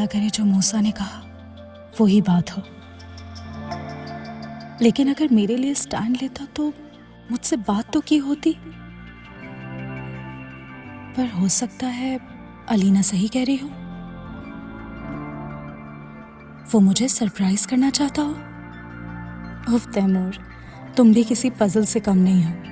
करे जो मूसा ने कहा वो ही बात हो, लेकिन अगर मेरे लिए स्टैंड लेता तो मुझसे बात तो की होती। पर हो सकता है अलीना सही कह रही हो, वो मुझे सरप्राइज करना चाहता हो। उफ तैमूर, तुम भी किसी पजल से कम नहीं हो।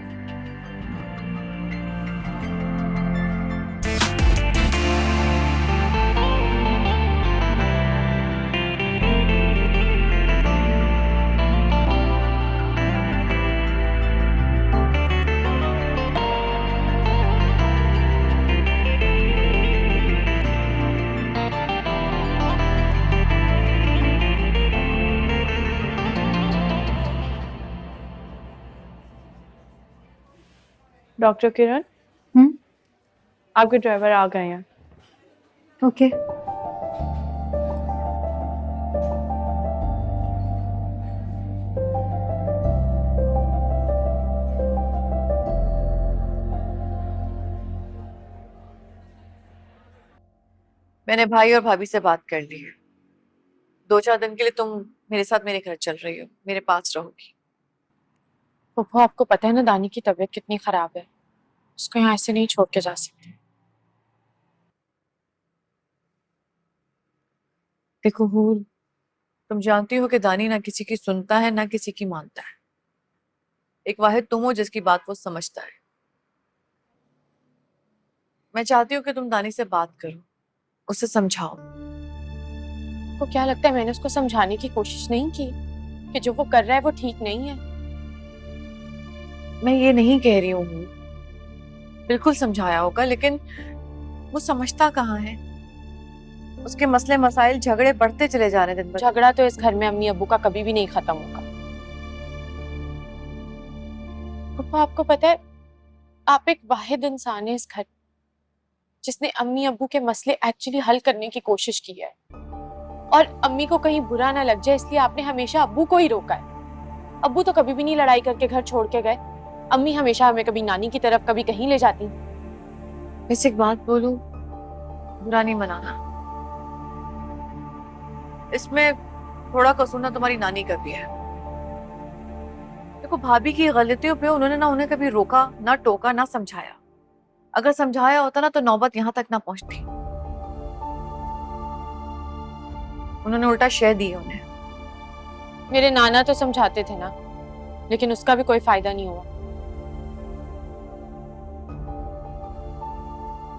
डॉक्टर किरण, आपके ड्राइवर आ गए हैं। ओके। मैंने भाई और भाभी से बात कर ली है। 2-4 दिन के लिए तुम मेरे साथ मेरे घर चल रही हो, मेरे पास रहोगी। पप्पू, आपको पता है ना दानी की तबीयत कितनी खराब है, उसको यहाँ ऐसे नहीं छोड़ के जा सकते। देखो हूर, तुम जानती हो कि दानी ना किसी की सुनता है ना किसी की मानता है। एक वाहिद तुम हो जिसकी बात वो समझता है। मैं चाहती हूँ कि तुम दानी से बात करो, उसे समझाओ। आपको क्या लगता है मैंने उसको समझाने की कोशिश नहीं की कि जो वो कर रहा है वो ठीक नहीं है? मैं ये नहीं कह रही हूँ, बिल्कुल समझाया होगा, लेकिन वो समझता कहाँ है। उसके मसले मसाइल झगड़े बढ़ते चले जा रहे हैं दिन ब दिन। झगड़ा तो इस घर में अम्मी अब्बू का कभी भी नहीं खत्म होगा। पप्पू, आपको पता है आप एक वाहिद इंसान है इस घर जिसने अम्मी अब्बू के मसले एक्चुअली हल करने की कोशिश की है, और अम्मी को कहीं बुरा ना लग जाए इसलिए आपने हमेशा अब्बू को ही रोका है। अब्बू तो कभी भी नहीं लड़ाई करके घर छोड़ के गए। अम्मी हमेशा हमें कभी नानी की तरफ कभी कहीं ले जाती। वैसे एक बात बोलूं, बुरा नहीं मनाना, इसमें थोड़ा कसूर ना तुम्हारी नानी का भी है। देखो भाभी की गलतियों पे उन्होंने ना उन्हें कभी रोका ना टोका ना समझाया। अगर समझाया होता ना तो नौबत यहां तक ना पहुंचती। उन्होंने उल्टा शह दी उन्हें। मेरे नाना तो समझाते थे ना, लेकिन उसका भी कोई फायदा नहीं हुआ।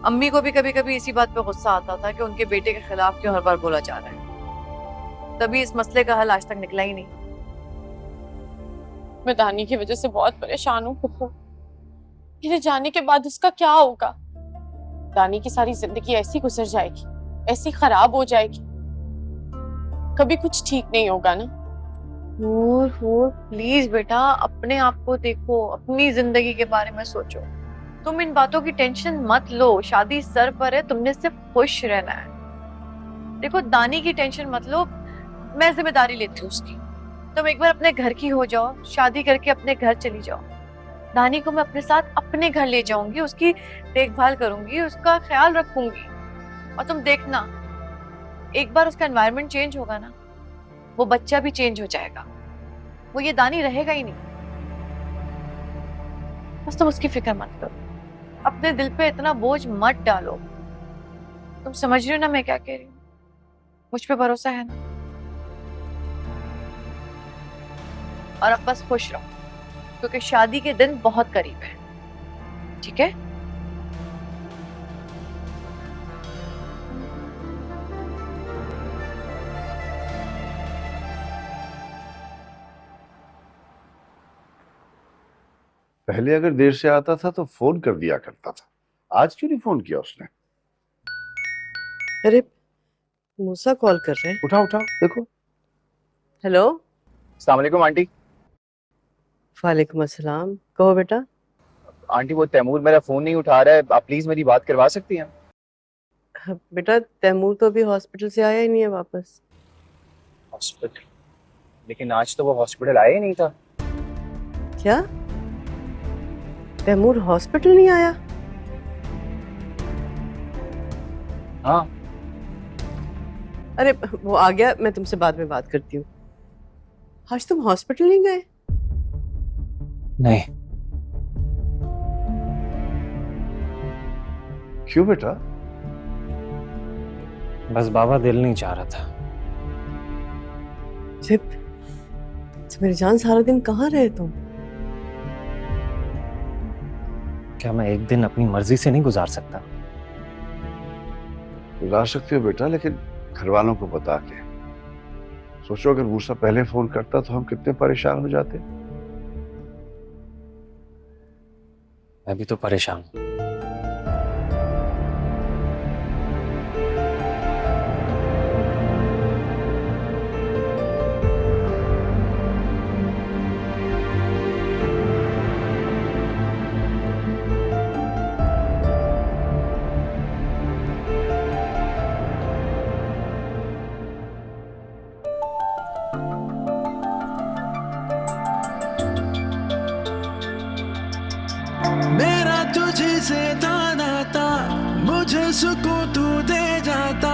अम्मी को भी कभी कभी इसी बात पे गुस्सा आता था कि उनके बेटे के खिलाफ क्यों हर बार बोला जा रहा है। तभी इस मसले का हल आज तक निकला ही नहीं। मैं दानी की वजह से बहुत परेशान हूँ पप्पू। मेरे जाने के बाद उसका क्या होगा? दानी की सारी जिंदगी ऐसी गुजर जाएगी, ऐसी खराब हो जाएगी, कभी कुछ ठीक नहीं होगा ना। और प्लीज बेटा, अपने आप को देखो, अपनी जिंदगी के बारे में सोचो। तुम इन बातों की टेंशन मत लो, शादी सर पर है, तुमने सिर्फ खुश रहना है। देखो दानी की टेंशन मत लो, मैं जिम्मेदारी लेती हूँ उसकी। तुम एक बार अपने घर की हो जाओ, शादी करके अपने घर चली जाओ। दानी को मैं अपने साथ अपने घर ले जाऊंगी, उसकी देखभाल करूंगी, उसका ख्याल रखूंगी। और तुम देखना, एक बार उसका एनवायरनमेंट चेंज होगा ना, वो बच्चा भी चेंज हो जाएगा। वो ये दानी रहेगा ही नहीं। बस तुम उसकी फिक्र मत करो, अपने दिल पे इतना बोझ मत डालो। तुम समझ रही हो ना मैं क्या कह रही हूँ? मुझ पे भरोसा है ना? और अब बस खुश रहो, क्योंकि शादी के दिन बहुत करीब है। ठीक है? पहले अगर देर से आता था तो फोन कर दिया करता था, आज क्यों नहीं फोन किया उसने? अरे मूसा कॉल कर रहे हैं। उठाओ उठाओ, देखो। हेलो। अस्सलाम वालेकुम आंटी। वालेकुम अस्सलाम, कहो बेटा। आंटी वो तैमूर मेरा फोन नहीं उठा रहा है, आप प्लीज मेरी बात करवा सकती हैं? बेटा तैमूर तो अभी हॉस्पिटल से आया ही नहीं है वापस। हॉस्पिटल? लेकिन आज तो वो हॉस्पिटल आया ही नहीं था। क्या? तैमूर हॉस्पिटल नहीं आया? हाँ। अरे वो आ गया, मैं तुमसे बाद में बात करती हूँ। आज तुम हॉस्पिटल नहीं गए? नहीं। क्यों बेटा? बस बाबा दिल नहीं चाह रहा था। जिप, मेरी जान सारा दिन कहाँ रहे तुम? क्या मैं एक दिन अपनी मर्जी से नहीं गुजार सकता? गुजार सकते हो बेटा, लेकिन घर वालों को बता के। सोचो अगर मूसा पहले फोन करता तो हम कितने परेशान हो जाते। मैं भी तो परेशान हूं। मेरा तुझे से था नाता, मुझे सुकून तू दे जाता,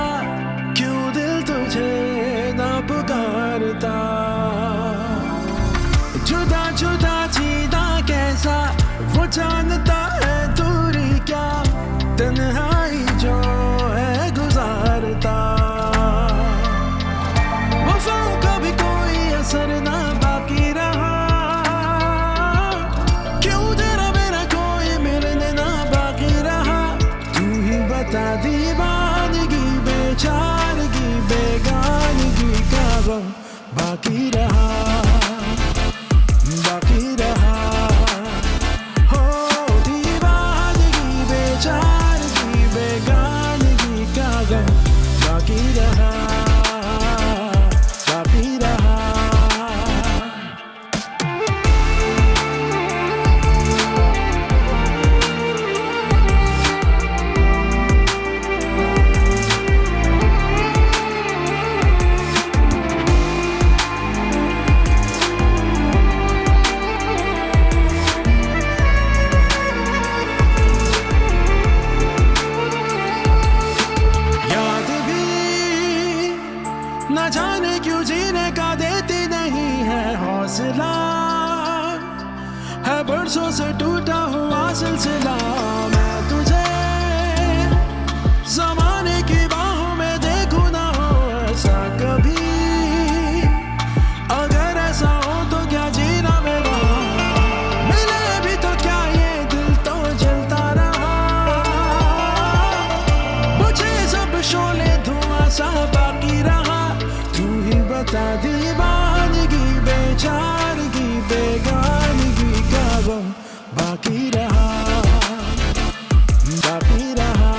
क्यों दिल तुझे ना पुकारता। जुदा जुदा जीना कैसा, वो जानता है दूरी क्या, तन्हाई जो है गुजारता। वफाओं का भी कोई असर ना बाकी रहा, दीवानगी बेचारगी बेगानगी का गम बाकी रहा, बाकी रहा। हो दीवानगी बेचारगी बेगानगी का गम बाकी रहा, बाकी रहा। न जाने क्यों जीने का देती नहीं है हौसला, है बरसों से टूटा हुआ सिलसिला। मैं तुझे ज़माने की बाहों में देखूं ना हो ऐसा कभी, अगर ऐसा हो तो क्या जीना मेरा, मिले भी तो क्या ये दिल तो जलता रहा। मुझे सब शोले धुआं सा बाकी रहा, बता दीवानगी बेचारगी बेगानगी का गम बाकी रहा, बाकी रहा।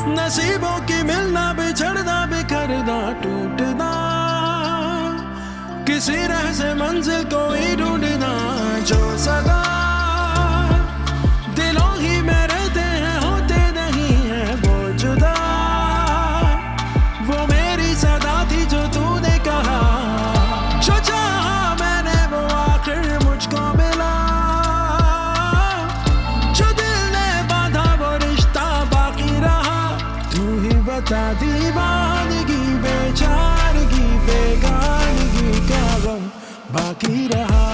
नसीबों की मिलना बिछड़ना बिखरना टूटना, किसी राह से मंजिल को ही ढूंढना, जो सदा दिलों ही में रहते हैं होते नहीं है वो जुदा। वो मेरी सदा थी जो तूने कहा, जो चाहा मैंने वो आखिर मुझको मिला, जो दिल ने बांधा वो रिश्ता बाकी रहा। बता दीवानगी बेचारगी बेगानगी का गम बाकी रहा।